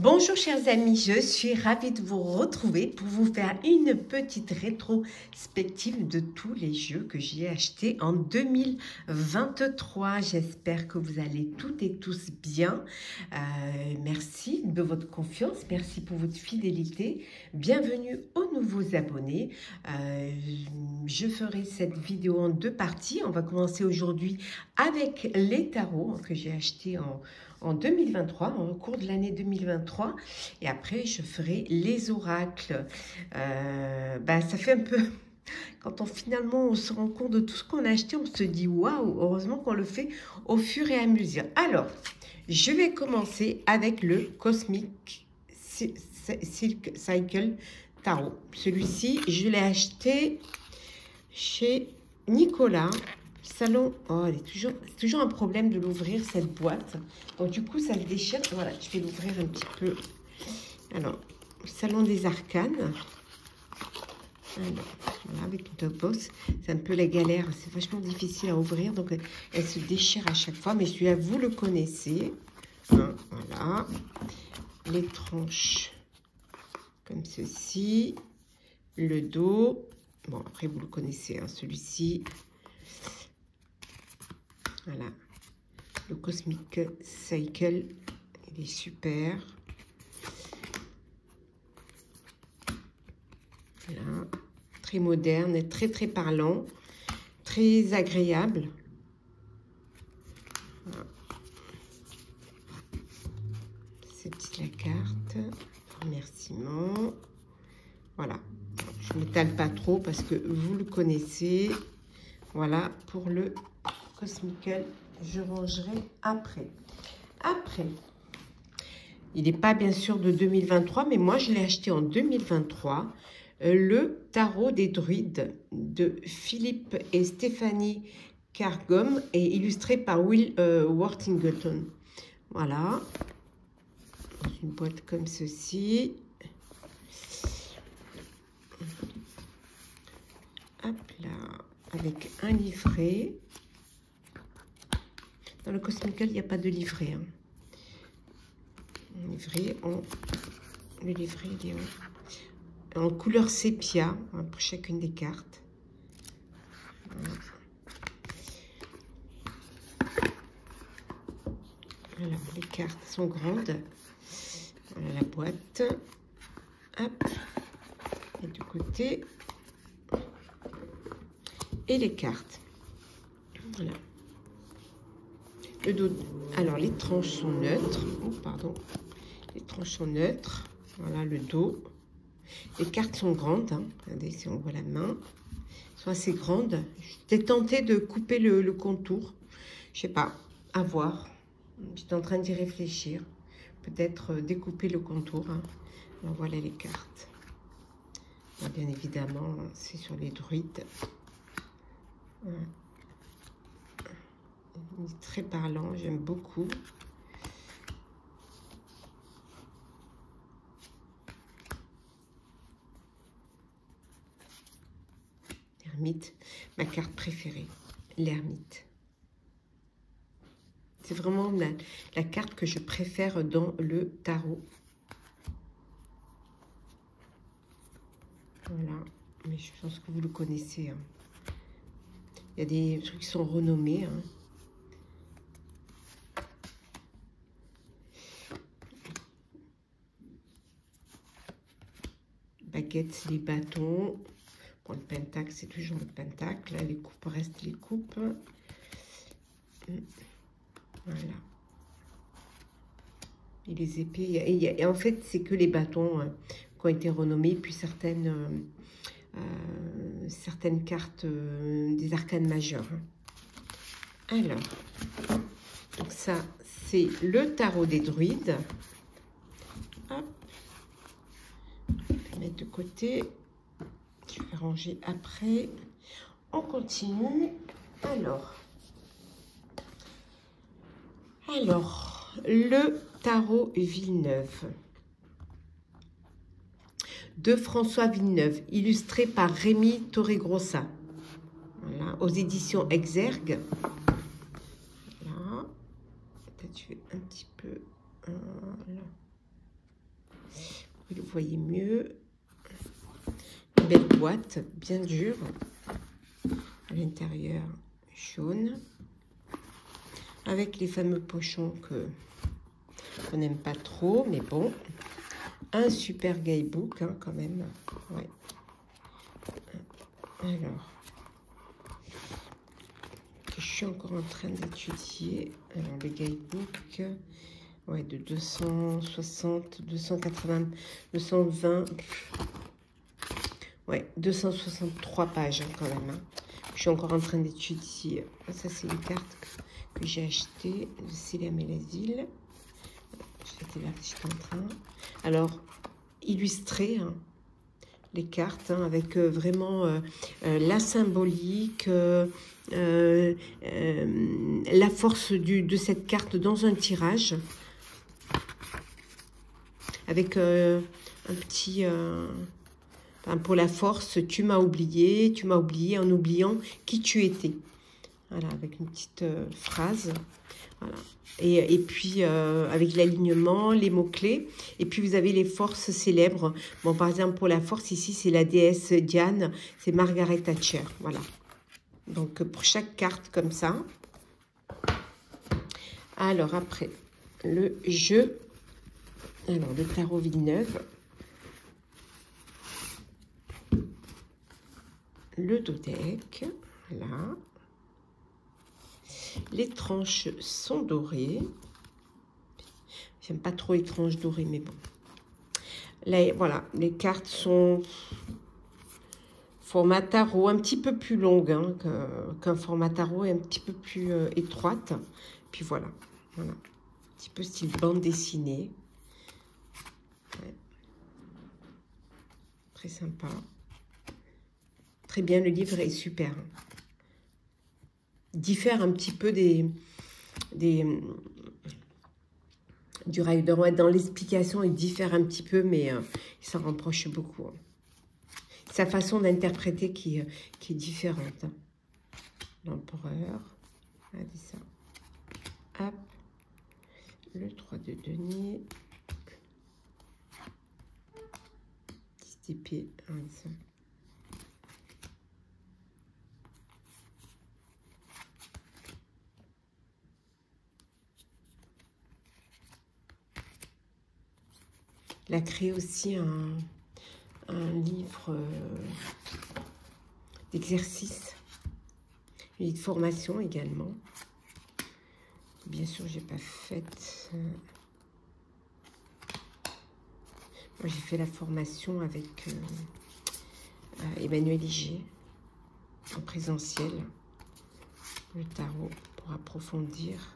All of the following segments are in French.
Bonjour chers amis, je suis ravie de vous retrouver pour vous faire une petite rétrospective de tous les jeux que j'ai achetés en 2023. J'espère que vous allez toutes et tous bien. Merci de votre confiance, merci pour votre fidélité. Bienvenue aux nouveaux abonnés. Je ferai cette vidéo en deux parties. On va commencer aujourd'hui avec les tarots que j'ai achetés en 2023, au cours de l'année 2023. Et après, je ferai les oracles. Ça fait un peu... Quand on se rend compte de tout ce qu'on a acheté, on se dit waouh, heureusement qu'on le fait au fur et à mesure. Alors, je vais commencer avec le Cosmic Silk Cycle Tarot. Celui-ci, je l'ai acheté chez Nicolas. Salon, oh, c'est toujours un problème de l'ouvrir cette boîte. Donc du coup, ça se déchire. Voilà, je vais l'ouvrir un petit peu. Alors, Salon des Arcanes. Alors, voilà, avec le top box, c'est un peu la galère. C'est vachement difficile à ouvrir, donc elle se déchire à chaque fois. Mais celui-là, vous le connaissez. Hein, voilà, les tranches comme ceci, le dos. Bon, après vous le connaissez, hein, celui-ci. Voilà, le Cosmic Cycle, il est super. Voilà, très moderne et très parlant, très agréable. Voilà. C'est petite la carte, remerciement. Voilà, je ne m'étale pas trop parce que vous le connaissez. Voilà pour le Cosmical, je rangerai après. Il n'est pas bien sûr de 2023, mais moi je l'ai acheté en 2023. Le Tarot des Druides de Philippe et Stéphanie Cargom et illustré par Will Worthington. Voilà. Dans une boîte comme ceci. Hop là. Avec un livret. Dans le Cosmical, il n'y a pas de livret. Hein. Le livret, il est en couleur sépia hein, pour chacune des cartes. Voilà. Alors, les cartes sont grandes. Voilà la boîte. Hop. Et du côté. Et les cartes. Voilà. Le dos. Alors, les tranches sont neutres. Oh, pardon. Les tranches sont neutres. Voilà le dos. Les cartes sont grandes. Hein. Regardez si on voit la main. Elles sont assez grandes. J'étais tentée de couper le contour. Je sais pas. À voir. J'étais en train d'y réfléchir. Peut-être découper le contour. Hein. Alors, voilà les cartes. Alors, bien évidemment, c'est sur les druides. Voilà. Très parlant, j'aime beaucoup. L'ermite, ma carte préférée, l'ermite. C'est vraiment la carte que je préfère dans le tarot. Voilà, mais je pense que vous le connaissez. Hein. Il y a des trucs qui sont renommés. Hein. Baguette, les bâtons. Bon, le pentacle, c'est toujours le pentacle. Là, les coupes restent les coupes. Voilà. Et les épées. Et en fait, c'est que les bâtons qui ont été renommés. Puis certaines cartes des arcanes majeures. Hein. Alors, donc ça, c'est le tarot des druides. Hop. Mettre de côté, je vais ranger après. On continue. Alors, le tarot Villeneuve de François Villeneuve, illustré par Rémi Torregrossa. Voilà, aux éditions Exergue. Voilà. Peut-être je vais un petit peu. Voilà. voyez mieux. Une belle boîte, bien dure. À l'intérieur, jaune. Avec les fameux pochons qu'on n'aime pas trop, mais bon. Un super guidebook, hein, quand même. Ouais. Alors, que je suis encore en train d'étudier. Alors, le guidebook, ouais, de 260, 280, 220, ouais, 263 pages, hein, quand même. Hein. Je suis encore en train d'étudier. Ça, c'est une carte que j'ai achetée de Célia Mélazil. J'étais en train. Alors, illustrer hein, les cartes hein, avec vraiment la symbolique, la force de cette carte dans un tirage. Avec un petit... pour la force, tu m'as oublié en oubliant qui tu étais. Voilà, avec une petite phrase. Voilà. Et puis, avec l'alignement, les mots-clés. Et puis, vous avez les forces célèbres. Bon, par exemple, pour la force, ici, c'est la déesse Diane. C'est Margaret Thatcher. Voilà. Donc, pour chaque carte, comme ça. Alors, après, le jeu. Alors, le tarot Villeneuve. Le dodeck. Là. Les tranches sont dorées. J'aime pas trop les tranches dorées, mais bon. Là, voilà, les cartes sont format tarot, un petit peu plus longue hein, qu'un format tarot et un petit peu plus étroite. Puis voilà, voilà, un petit peu style bande dessinée. Ouais. Très sympa. Très bien, le livre est super. Il diffère un petit peu du Rider Waite. Dans l'explication, il diffère un petit peu, mais il s'en rapproche beaucoup. Hein. Sa façon d'interpréter qui est différente. Hein. L'empereur. Regardez ça. Hop. Le 3 de denier. Petite épée. Regardez ça. Il a créé aussi un livre d'exercice, et de formation également. Bien sûr, j'ai pas fait. Moi, j'ai fait la formation avec Emmanuel Iger en présentiel. Le tarot pour approfondir.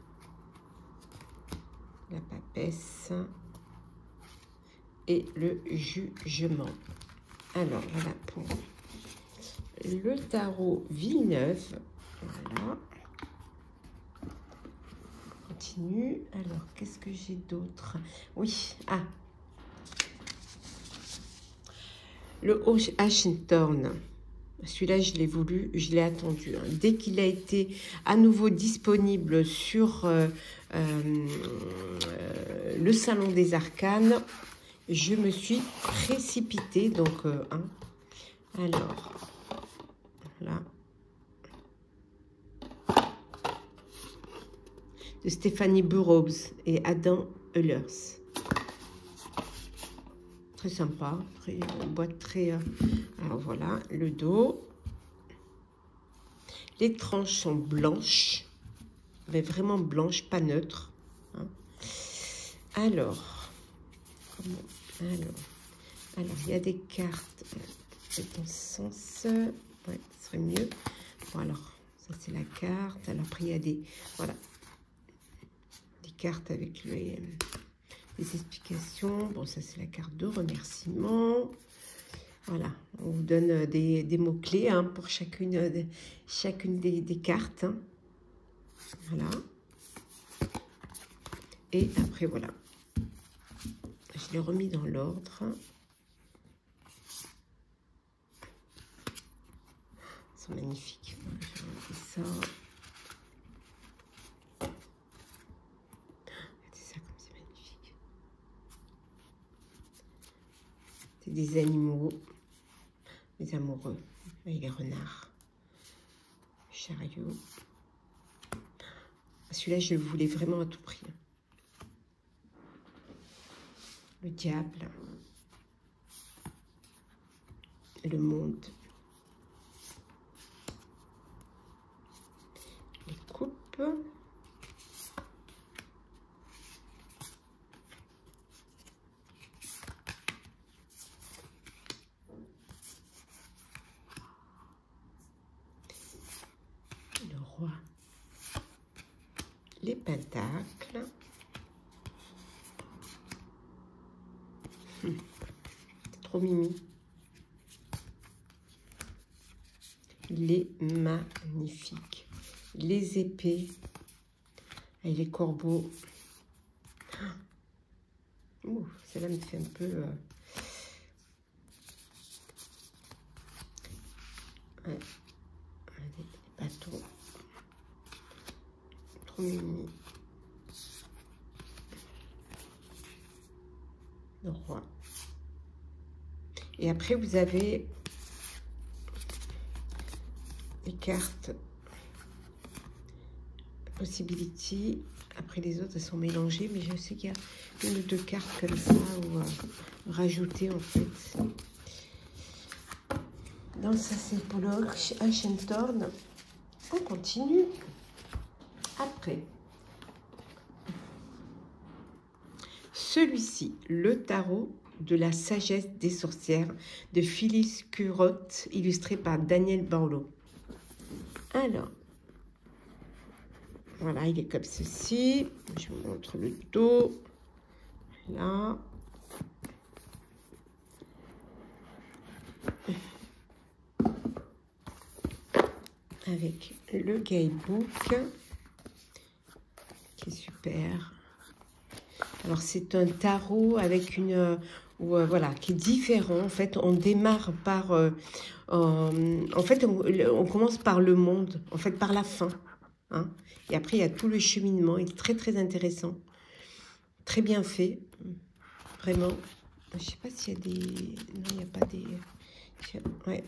La papesse. Et le jugement. Alors, voilà pour le tarot Villeneuve. Voilà. On continue. Alors, qu'est-ce que j'ai d'autre? Oui, ah. Le Washington. Celui-là, je l'ai voulu, je l'ai attendu. Hein. Dès qu'il a été à nouveau disponible sur le Salon des Arcanes, je me suis précipitée. Donc, hein. Alors, là. De Stéphanie Burrows et Adam Ehlers. Très sympa, très, boîte très... alors voilà, le dos. Les tranches sont blanches, mais vraiment blanches, pas neutres. Hein. Alors, alors, il y a des cartes dans ce sens. Ouais, ce serait mieux. Bon, alors, ça c'est la carte. Alors après, il y a des... Voilà. Des cartes avec les explications. Bon, ça c'est la carte de remerciement. Voilà, on vous donne des mots-clés hein, pour chacune des cartes. Hein. Voilà. Et après, voilà. Je l'ai remis dans l'ordre. Ils sont magnifiques. Je vais enlever ça. Regardez ça comme c'est magnifique. C'est des animaux, des amoureux, avec les renards, chariot. Celui-là, je le voulais vraiment à tout prix. Le diable, le monde, les coupes, le roi, les pentacles, c'est trop mimi, les magnifiques, les épées et les corbeaux. Ouh, celle-là me fait un peu... ouais. Les bâtons. Trop mimi. Le roi. Et après, vous avez les cartes Possibility. Après, les autres, elles sont mélangées, mais je sais qu'il y a une ou deux cartes comme ça ou rajouter en fait. Donc ça, c'est pour le Ancient. On continue. Après, celui-ci, le tarot de la sagesse des sorcières de Phyllis Curotte, illustré par Daniel Barlow. Alors, voilà, il est comme ceci. Je vous montre le dos. Là. Avec le guidebook, qui est super. Alors, c'est un tarot avec une... voilà, qui est différent. En fait, on démarre par... en fait, on commence par le monde, en fait, par la fin. Hein. Et après, il y a tout le cheminement. Il est très, très intéressant. Très bien fait. Vraiment. Je ne sais pas s'il y a des... Non, il n'y a pas des... Ouais.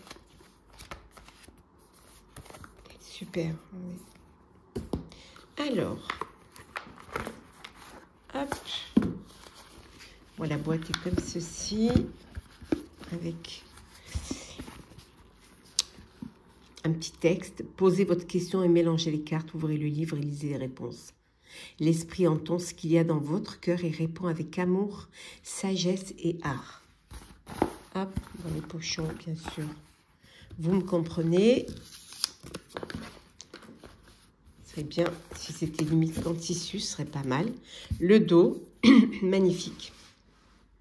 Super. Oui. Alors. Hop. Bon, la boîte est comme ceci. Avec un petit texte. Posez votre question et mélangez les cartes. Ouvrez le livre et lisez les réponses. L'esprit entend ce qu'il y a dans votre cœur et répond avec amour, sagesse et art. Hop, dans les pochons, bien sûr. Vous me comprenez. Ce serait bien si c'était limite en tissu, ce serait pas mal. Le dos, magnifique.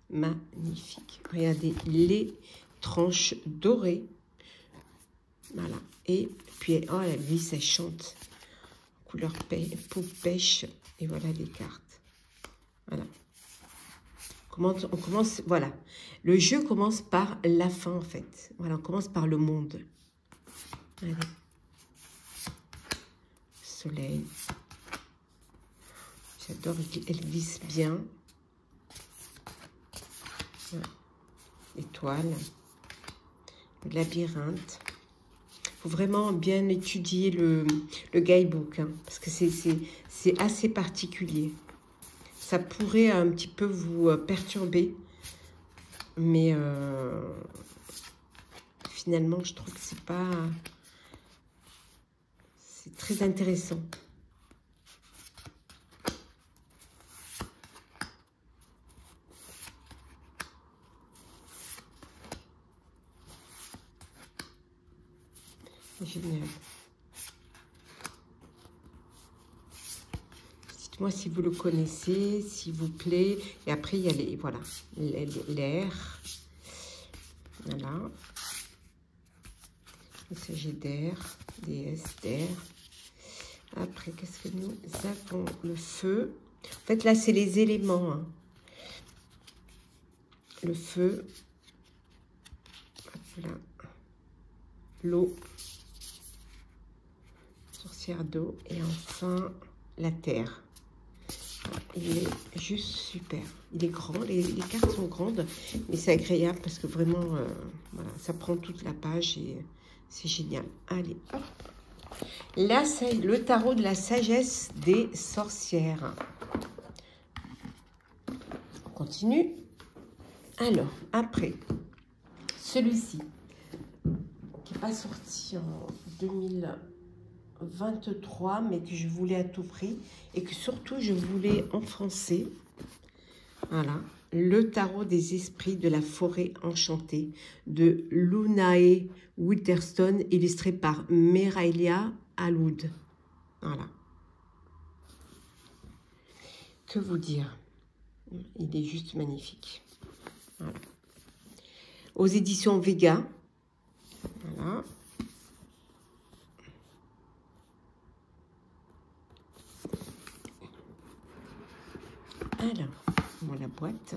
Magnifique. Regardez les tranches dorées. Voilà. Et puis, oh, la vie, ça chante. Couleur peau pêche. Et voilà les cartes. Voilà. On commence, voilà. Le jeu commence par la fin, en fait. Voilà, on commence par le monde. Allez. Soleil. J'adore, elle glisse bien. Voilà. Étoile. Le labyrinthe. Il faut vraiment bien étudier le guidebook, hein, parce que c'est assez particulier. Ça pourrait un petit peu vous perturber, mais finalement, je trouve que c'est pas... C'est très intéressant. Génial. Dites-moi si vous le connaissez, s'il vous plaît. Et après, il y a les, voilà, l'air. Voilà. Il s'agit d'air, déesse d'air. Après, qu'est-ce que nous avons? Le feu. En fait, là, c'est les éléments. Hein. Le feu. Voilà. L'eau. Sorcière d'eau. Et enfin, la terre. il est juste super. Il est grand, les cartes sont grandes, mais c'est agréable parce que vraiment, voilà, ça prend toute la page et c'est génial. Allez, hop. Là, c'est le tarot de la sagesse des sorcières. On continue. Alors, après, celui-ci, qui n'est pas sorti en 2023, mais que je voulais à tout prix et que surtout je voulais en français. Voilà, le tarot des esprits de la forêt enchantée de Lunae Witherstone, illustré par Meraïlia Aloud. Voilà. Que vous dire? Il est juste magnifique. Voilà. Aux éditions Vega. Voilà. Alors, bon, la boîte,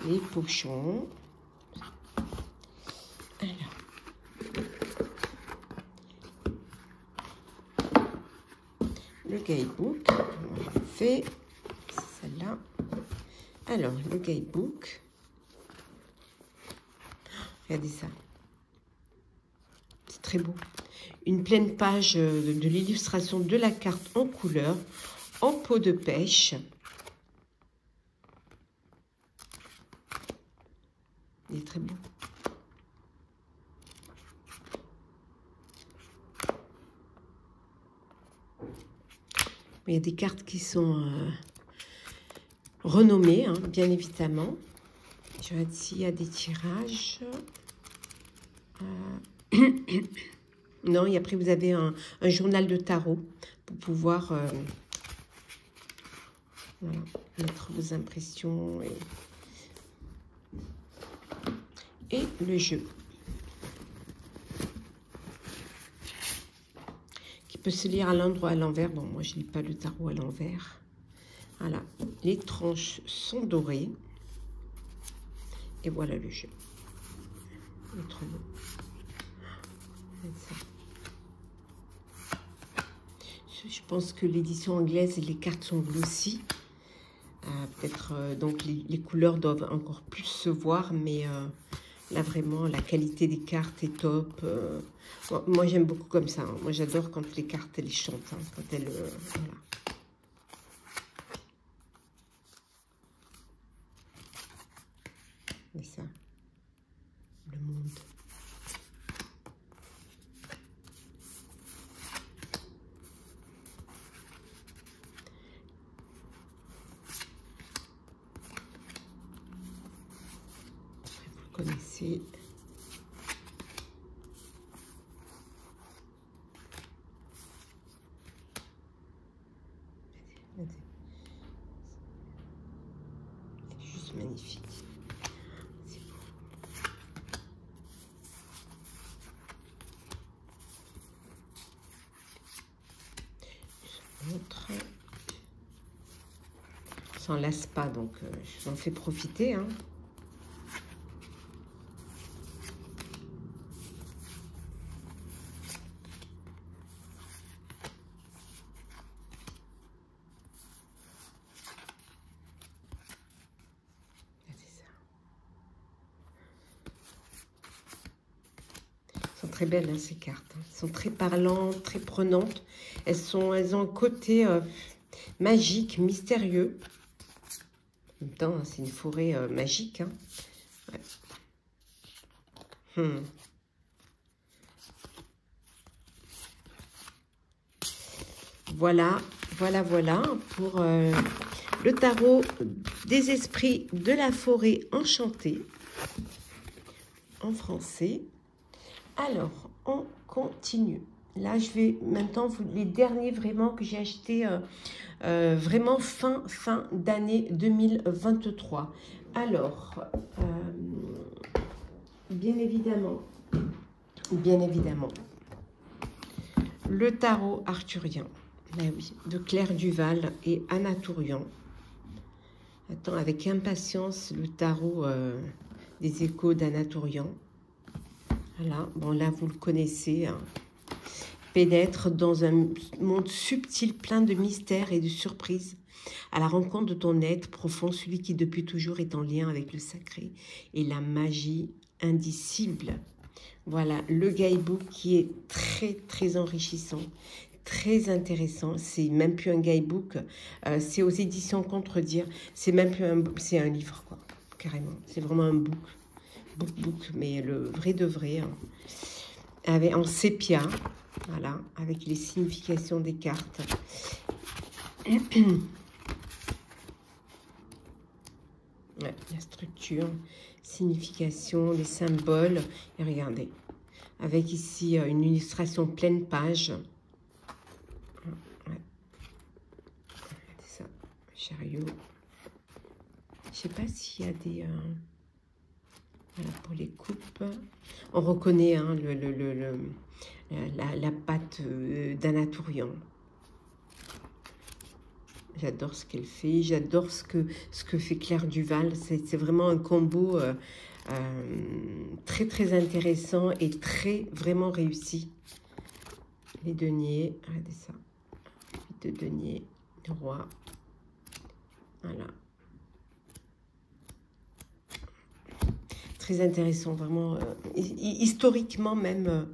les pochons. Alors, le guidebook, on fait celle-là. Alors, le guidebook. Regardez ça. C'est très beau. Une pleine page de l'illustration de la carte en couleur, en peau de pêche. Il est très beau. Il y a des cartes qui sont renommées, hein, bien évidemment. Je regarde s'il y a des tirages. Non, et après vous avez un journal de tarot pour pouvoir voilà, mettre vos impressions et le jeu. Qui peut se lire à l'endroit, à l'envers. Bon, moi je ne lis pas le tarot à l'envers. Voilà, les tranches sont dorées. Et voilà le jeu. Il est trop beau. Je pense que l'édition anglaise, les cartes sont glossy. Peut-être donc les couleurs doivent encore plus se voir, mais là vraiment la qualité des cartes est top. Moi j'aime beaucoup comme ça. Hein. Moi j'adore quand les cartes elles chantent, hein, quand elles voilà. Et ça, le monde. Vous connaissez. C'est juste magnifique. C'est beau. Je montre. Ça ne lasse pas, donc je vous en fais profiter. Hein. Très belles hein, ces cartes. Elles sont très parlantes, très prenantes. Elles ont un côté magique, mystérieux. En même temps, c'est une forêt magique. Hein. Ouais. Voilà, voilà pour le tarot des esprits de la forêt enchantée en français. Alors, on continue. Là, je vais maintenant, les derniers vraiment que j'ai achetés vraiment fin d'année 2023. Alors, bien évidemment, le tarot arthurien, ben oui, de Claire Duval et Anna Tourian. Attends, avec impatience, le tarot des échos d'Anna Tourian. Voilà, bon là vous le connaissez, hein. Pénètre dans un monde subtil plein de mystères et de surprises. à la rencontre de ton être profond, celui qui depuis toujours est en lien avec le sacré et la magie indicible. Voilà, le guidebook qui est très, très enrichissant, très intéressant. C'est même plus un guidebook, c'est aux éditions Contredire. C'est même plus un, c'est un livre, quoi, carrément. C'est vraiment un book, mais le vrai de vrai, hein, avec, en sépia, voilà, avec les significations des cartes. Ouais, la structure, signification, les symboles. Et regardez, avec ici une illustration pleine page. Ouais. C'est ça, chariot. Je sais pas s'il y a des... voilà, pour les coupes. On reconnaît hein, la patte d'Anatolian. J'adore ce qu'elle fait, j'adore ce que fait Claire Duval. C'est vraiment un combo très très intéressant et très vraiment réussi. Les deniers, regardez ça. 8 de deniers, le roi. Voilà. Très intéressant, vraiment historiquement même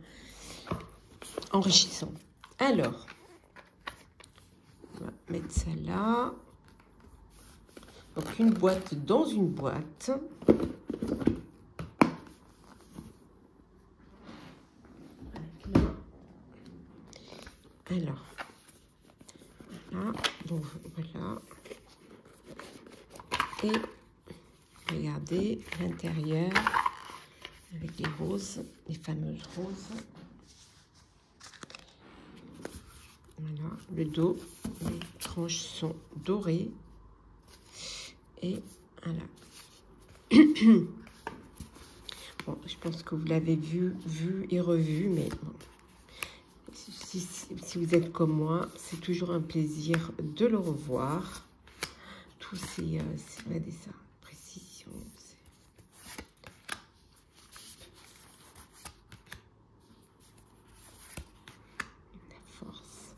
enrichissant. Alors, on va mettre ça là. Donc une boîte dans une boîte. Alors, voilà, donc voilà. Et regardez l'intérieur avec les roses, les fameuses roses. Voilà, le dos, les tranches sont dorées. Et voilà. Bon, je pense que vous l'avez vu et revu, mais bon. Si vous êtes comme moi, c'est toujours un plaisir de le revoir. Tous ces ça, précision. La force.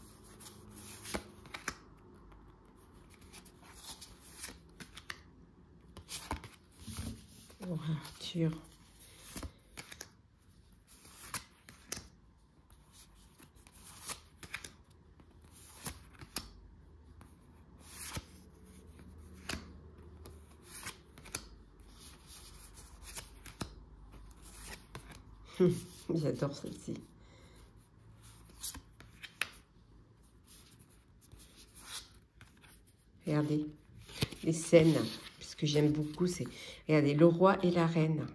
Oh, Arthur. J'adore celle-ci. Regardez, les scènes, ce que j'aime beaucoup, c'est, regardez, le roi et la reine.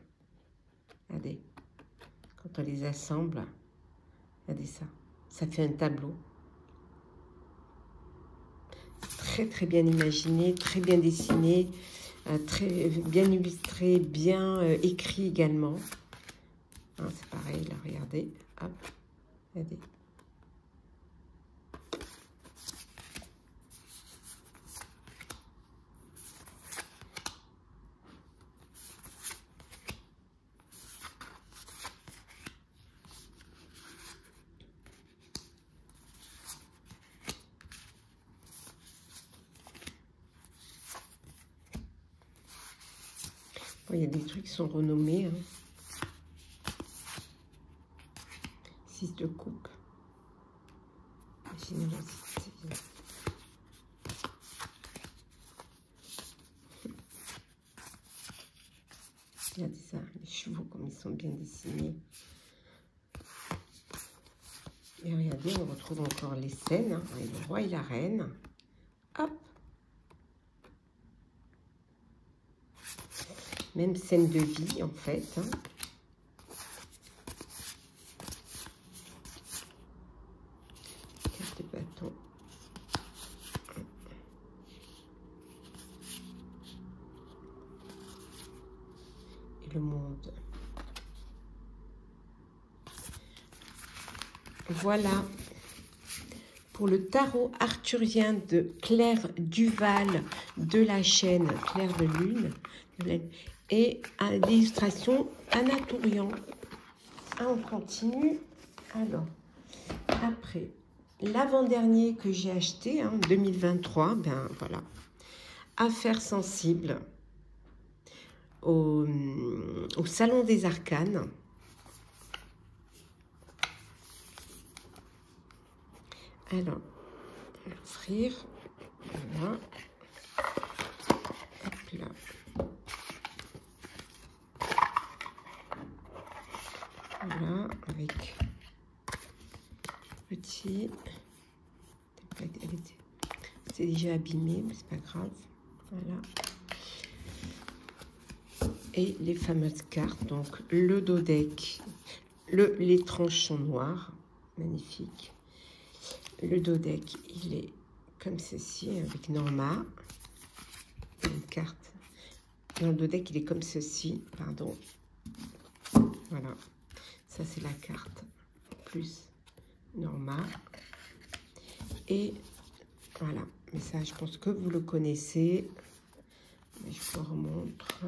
Regardez, quand on les assemble, regardez ça, ça fait un tableau. Très, très bien imaginé, très bien dessiné, très bien illustré, bien écrit également. Hein, c'est pareil, là, regardez, hop, regardez. Bon, il y a des trucs qui sont renommés. Hein. 6 de coupe. Générosité. Regardez ça, les chevaux comme ils sont bien dessinés. Et regardez, on retrouve encore les scènes, hein, avec le roi et la reine. Hop. Même scène de vie, en fait. Hein. Carte de bâton. Et le monde. Voilà. Pour le tarot arthurien de Claire Duval de la chaîne Claire de Lune. Et à l'illustration Anatolian. Ah, on continue. Alors, après, l'avant-dernier que j'ai acheté, en 2023, ben voilà. Affaires sensibles au Salon des Arcanes. Alors, on va ouvrir. Voilà. Hop là. Voilà, avec petit. C'est déjà abîmé, mais c'est pas grave. Voilà. Et les fameuses cartes, donc le dos deck, les tranches sont noires, magnifique. Le dos deck, il est comme ceci, avec Norma. Une carte. Dans le dos deck, il est comme ceci, pardon. Voilà. Ça, c'est la carte. Plus Norma. Et voilà. Mais ça, je pense que vous le connaissez. Mais je vous remontre.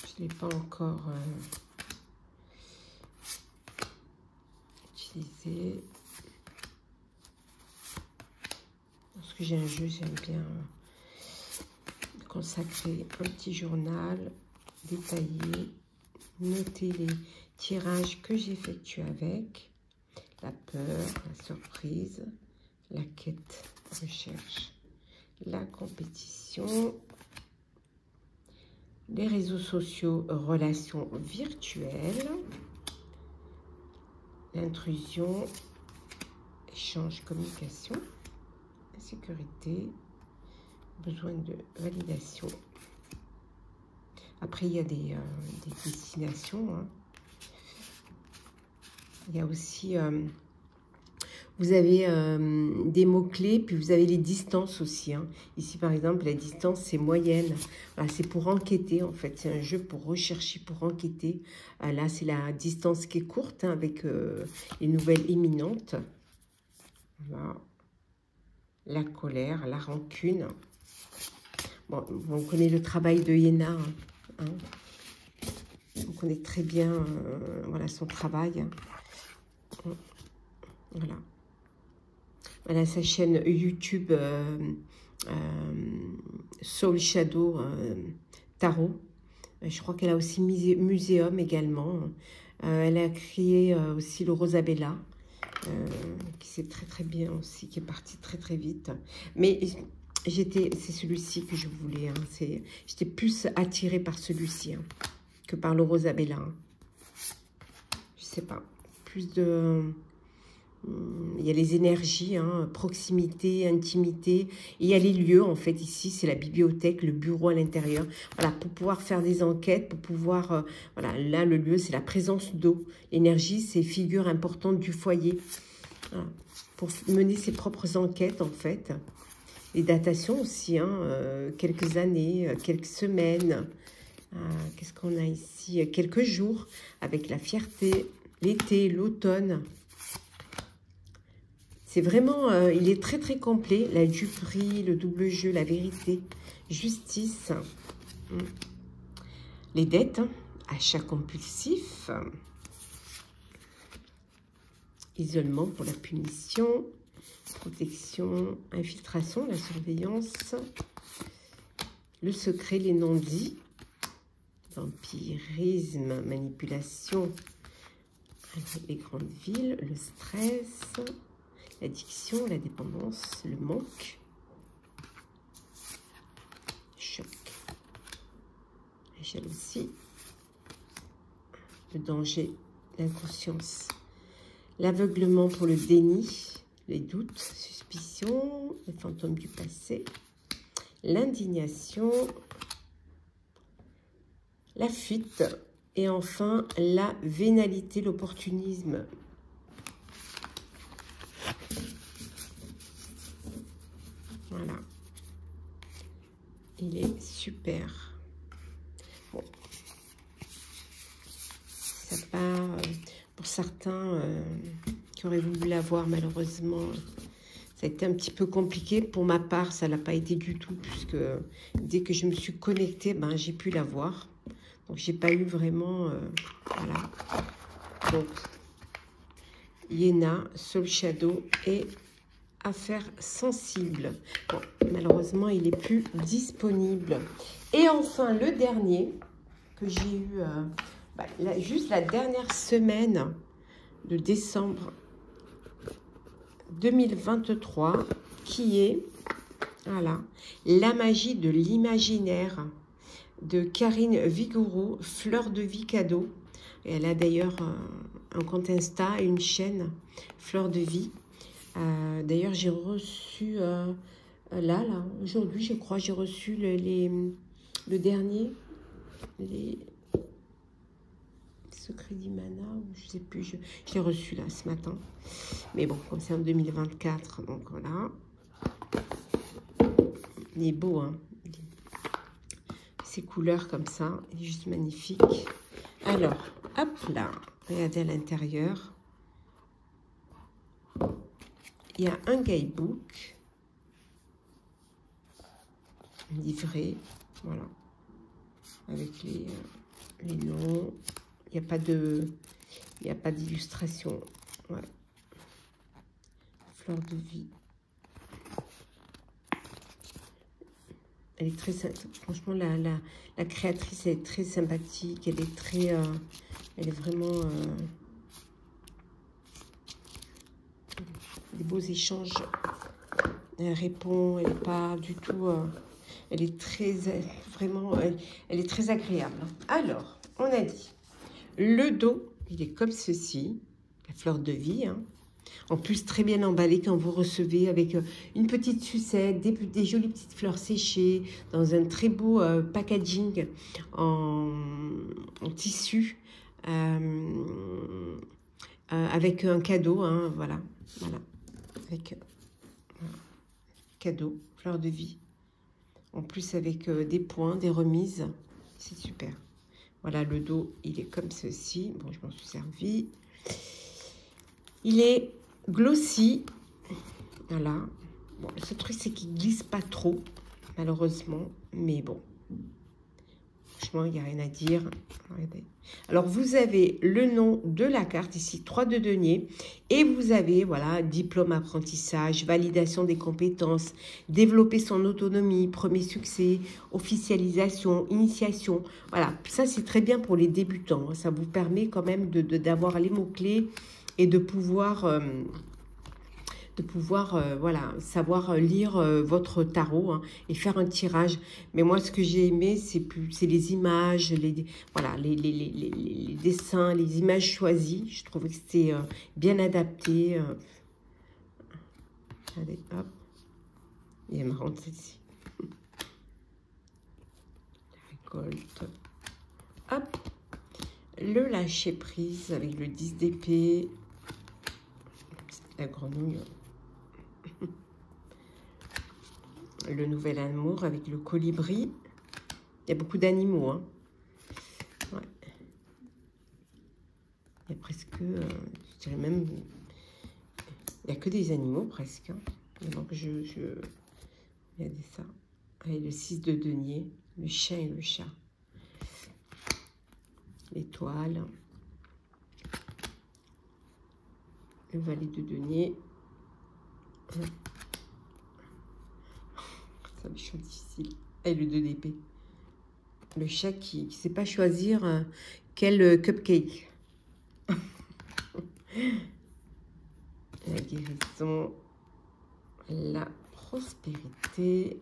Je ne l'ai pas encore utilisé. Lorsque j'ai un jeu, j'aime bien consacrer un petit journal détaillé, noter les tirages que j'effectue avec, la peur, la surprise, la quête, recherche, la compétition, les réseaux sociaux, relations virtuelles, l'intrusion, échange, communication, insécurité, besoin de validation. Après, il y a des destinations. Hein. Il y a aussi, vous avez des mots-clés, puis vous avez les distances aussi. Hein. Ici, par exemple, la distance, c'est moyenne. Voilà, c'est pour enquêter, en fait. C'est un jeu pour rechercher, pour enquêter. Là, c'est la distance qui est courte, hein, avec les nouvelles imminentes. Voilà. La colère, la rancune. Bon, on connaît le travail de Yéna. Hein. On connaît très bien voilà, son travail. Voilà. Voilà sa chaîne YouTube Soul Shadow Tarot. Je crois qu'elle a aussi Muséum également. Elle a créé aussi le Rosabella, qui c'est très bien aussi, qui est parti très vite. Mais c'est celui-ci que je voulais. Hein. J'étais plus attirée par celui-ci hein, que par le Rosabella. Hein. Je sais pas. Plus de... Il y a les énergies, hein, proximité, intimité. Et il y a les lieux, en fait, ici, c'est la bibliothèque, le bureau à l'intérieur. Voilà, pour pouvoir faire des enquêtes, pour pouvoir... voilà, là, le lieu, c'est la présence d'eau. L'énergie, c'est figure importante du foyer. Voilà, pour mener ses propres enquêtes, en fait. Les datations aussi, hein, quelques années, quelques semaines. Qu'est-ce qu'on a ici? Quelques jours, avec la fierté, l'été, l'automne. C'est vraiment, il est très complet. La duperie, le double jeu, la vérité, justice. Les dettes, hein, achat compulsif. Isolement pour la punition. Protection, infiltration, la surveillance. Le secret, les non-dits. Vampirisme, manipulation. Les grandes villes, le stress. L'addiction, la dépendance, le manque, choc, la jalousie, le danger, l'inconscience, l'aveuglement pour le déni, les doutes, suspicions, les fantômes du passé, l'indignation, la fuite et enfin la vénalité, l'opportunisme. Voilà. Il est super. Bon. Ça part pour certains qui auraient voulu l'avoir, malheureusement. Ça a été un petit peu compliqué. Pour ma part, ça n'a pas été du tout, puisque dès que je me suis connectée, ben, j'ai pu l'avoir. Donc, j'ai pas eu vraiment... voilà. Donc, Iéna, Soul Shadow et Affaires sensibles. Bon, malheureusement, il n'est plus disponible. Et enfin, le dernier que j'ai eu juste la dernière semaine de décembre 2023, qui est, voilà, La magie de l'imaginaire de Karine Vigoureux, Fleur de vie cadeau. Et elle a d'ailleurs un compte Insta et une chaîne, Fleur de vie. D'ailleurs, j'ai reçu, là, aujourd'hui, je crois, j'ai reçu le dernier, les secrets d'Imana, ou je sais plus, j'ai reçu là ce matin. Mais bon, comme c'est en 2024, donc voilà. Il est beau, hein. Ces couleurs comme ça, il est juste magnifique. Alors, hop là, regardez à l'intérieur. Il y a un guidebook, livré, voilà, avec les noms. Il n'y a pas d'illustration. Ouais. Fleur de vie. Elle est très, franchement, la créatrice est très sympathique. Elle est très, elle est vraiment des beaux échanges. Elle répond, elle n'est pas du tout, elle est très, vraiment, elle est très agréable. Alors, on a dit, le dos, il est comme ceci, la fleur de vie, hein. En plus, très bien emballé quand vous recevez avec une petite sucette, des jolies petites fleurs séchées, dans un très beau packaging en tissu, avec un cadeau, hein, voilà, avec cadeau, fleur de vie. En plus, avec des points, des remises, c'est super. Voilà, le dos, il est comme ceci. Bon, je m'en suis servi. Il est glossy, voilà. Bon, ce truc, c'est qu'il glisse pas trop, malheureusement, mais bon. Franchement, il n'y a rien à dire. Regardez. Alors, vous avez le nom de la carte, ici, 3 de denier, et vous avez, voilà, diplôme, apprentissage, validation des compétences, développer son autonomie, premier succès, officialisation, initiation. Voilà, ça, c'est très bien pour les débutants. Ça vous permet quand même d'avoir les mots-clés et de pouvoir... voilà, savoir lire votre tarot, hein, et faire un tirage. Mais moi, ce que j'ai aimé, c'est les images, voilà, les dessins, les images choisies. Je trouvais que c'était bien adapté. Allez, hop. Il est marrant celle-ci. La récolte. Hop. Le lâcher prise avec le 10 d'épée. La grenouille. Le nouvel amour avec le colibri. Il y a beaucoup d'animaux, hein. Ouais. Il y a presque, je dirais même, il n'y a que des animaux presque, hein. Donc regardez ça. Allez, le 6 de denier, le chien et le chat. L'étoile. Le valet de denier. Ça me chante difficile. Et le 2 d'épée. Le chat qui ne sait pas choisir quel cupcake. La guérison. La prospérité.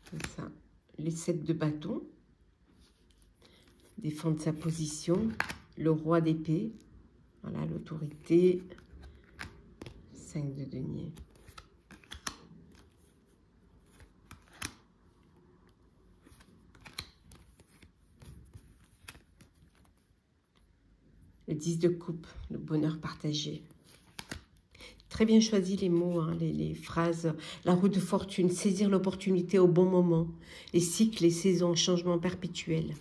C'est ça. Les 7 de bâton. Défendre sa position. Le roi d'épée. Voilà, l'autorité. 5 de denier. Le 10 de coupe, le bonheur partagé. Très bien choisi les mots, hein, les phrases. La roue de fortune, saisir l'opportunité au bon moment. Les cycles, les saisons, changement perpétuel.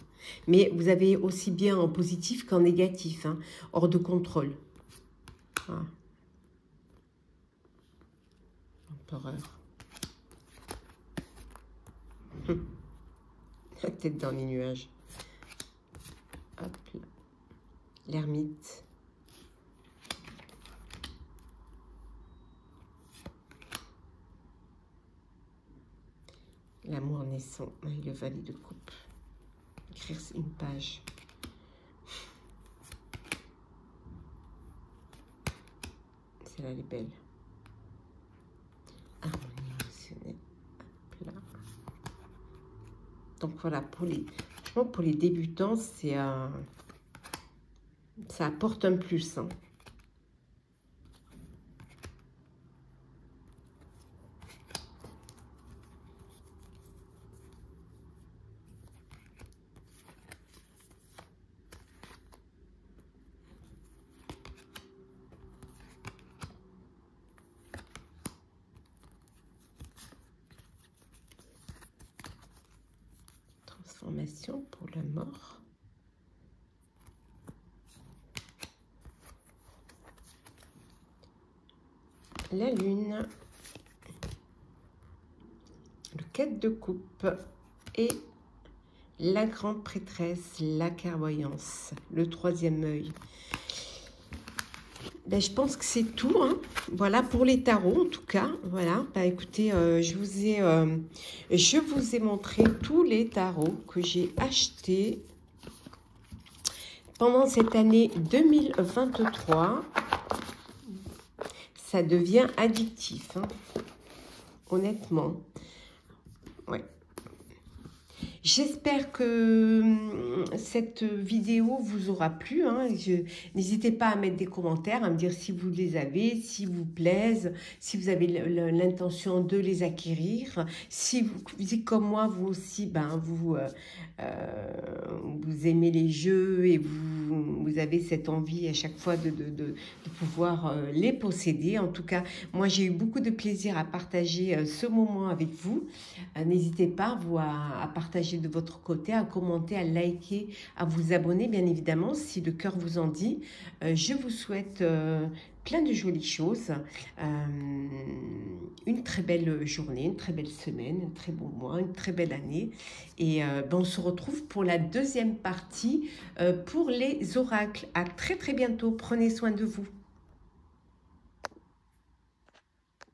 Mais vous avez aussi bien en positif qu'en négatif, hein, hors de contrôle. Voilà. Empereur. La tête dans les nuages. Hop là. l'ermite. L'amour naissant, le valet de coupe. Écrire une page. Celle-là, elle est belle. Harmonie émotionnelle. Hop là. Donc voilà, franchement, pour les débutants, c'est ça apporte un plus. Hein. Transformation pour la mort. La lune. Le 4 de coupe et la grande prêtresse, la clairvoyance, le 3e œil. Ben, je pense que c'est tout, hein. Voilà pour les tarots en tout cas. Voilà, ben, écoutez, je vous ai montré tous les tarots que j'ai achetés pendant cette année 2023. Ça devient addictif, hein, honnêtement. Ouais. J'espère que cette vidéo vous aura plu. Hein. N'hésitez pas à mettre des commentaires, à me dire si vous les avez, si vous plaisent, si vous avez l'intention de les acquérir. Si vous comme moi, vous aussi, ben, vous aimez les jeux et vous avez cette envie à chaque fois de pouvoir les posséder. En tout cas, moi, j'ai eu beaucoup de plaisir à partager ce moment avec vous. N'hésitez pas, vous, à partager de votre côté, à commenter, à liker, à vous abonner, bien évidemment, si le cœur vous en dit. Je vous souhaite plein de jolies choses, une très belle journée, une très belle semaine, un très bon mois, une très belle année. Et ben, on se retrouve pour la deuxième partie pour les oracles. À très très bientôt. Prenez soin de vous.